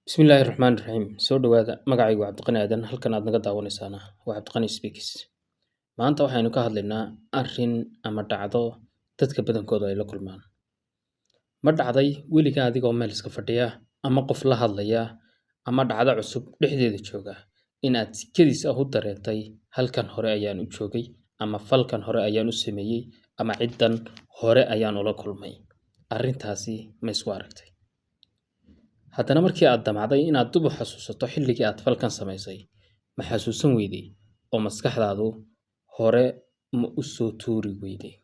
Bismillaahi Raxmaani Raxiim. Soo dhawaada. Magacaygu waa Cabdiqani Aadan. Halkan aad naga daawanaysaana waa Cabdiqani Speaks. Maanta waxaynu ka hadlaynaa arrin ama dhacdo dadka badankoodu ay la kulmaan. Ma dhacday weliga adigoo meel iska fadhiya ama qof la hadlaya ama dhacdo cusub dhexdeeda jooga inaad si kedis ah u dareentay halkan hore ayaan u joogay ama falkan hore ayaan u sameeyey ama ciddan hore ayaan ula kulmay. Arrintaasi ma isku aragtay? Haddana markii aad damacday inaad dib u xasuusato xilligii aad falkan samaysay, ma xasuusan weyday oo maskaxdaadu hore ma u soo tuuri weyday?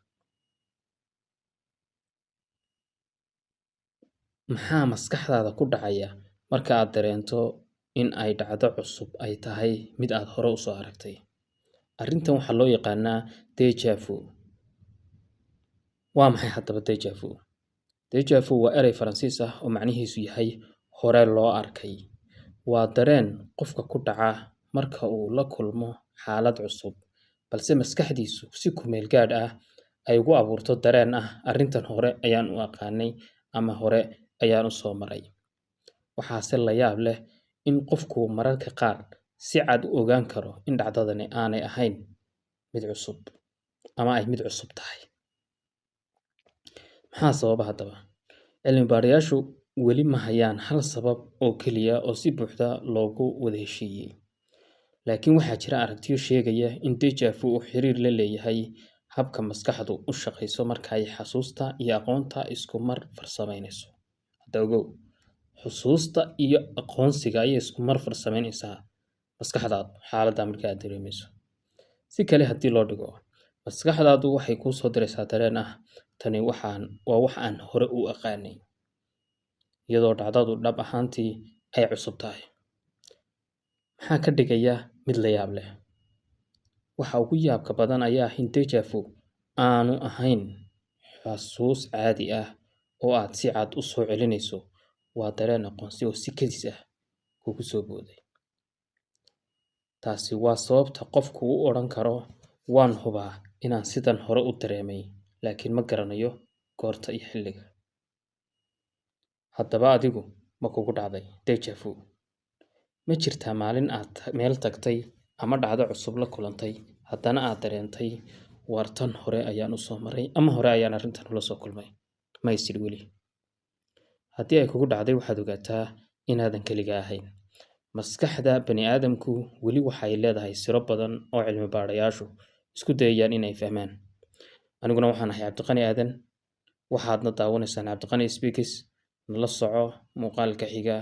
Maxaa maskaxdaada ku dhacaya marka aad dareento in ay dhacdo cusub ay tahay mid aad hore u soo aragtay? Arrintan waxaa loo yaqaannaa déjà vu. Waa maxay haddaba déjà vu? Déjà vu waa eray Faransiis ah oo macnihiisu yahay hore loo arkay. Waa dareen qofka ku dhaca marka uu la kulmo xaalad cusub, balse maskaxdiisu si ku meel gaadh ah ay ugu abuurto dareen ah arrintan hore ayaan u aqaanay ama hore ayaan u soo maray. Waxaase la yaab leh in qofku mararka qaar si cad u ogaan karo in dhacdadani aanay ahayn mid cusub ama ay mid cusub tahay. Maxaa sababa haddaba? Cilmi baarayaashu weli ma hayaan hal sabab oo keliya oo si buuxda loogu wada heshiiyey. Laakiin waxaa jira aragtiyo sheegaya in déjà vu uu xiriir la leeyahay habka maskaxdu u shaqeyso marka ay xusuusta iyo aqoonta isku mar farsameynayso. Hadda ogow, xusuusta iyo aqoonsiga ayay isku mar farsameynaysaa maskaxdaadu xaaladda marka aad dareemayso. Si kale haddii loo dhigo, maskaxdaadu waxay kuu soo diraysaa dareen ah tani waa wax aan hore u aqaanay, iyadoo dhacdadu dhab ahaantii ay cusub tahay. Maxaa ka dhigaya mid la yaab leh? Waxa ugu yaabka badan ayaa ah in déjà vu aanu ahayn xasuus caadi ah oo aad si cad u soo celinayso. Waa dareen aqoonsi oo si kedis ah kugu soo booday. Taasi waa sababta qofku u odhan karo waan hubaa inaan sidan hore u dareemay, laakiin ma garanayo goorta iyo xilliga. Haddaba adigu ma kugu dhacday déjà vu? Ma jirtaa maalin aad meel tagtay ama dhacdo cusub la kulantay, haddana aad dareentay war tan hore ayaan u soo maray ama hore ayaan arrintan ula soo kulmay? Ma is tidhi weli? Haddii ay kugu dhacday, waxaad ogaataa inaadan kaliga ahayn. Maskaxda bani'aadamku weli waxay leedahay siro badan oo cilmi baarayaashu isku dayayaan in ay fahmaan. Aniguna waxaan ahay Cabdiqani Aadan. Waxaadna daawanaysaan Cabdiqani Speaks. Nala soco muuqaalka xiga.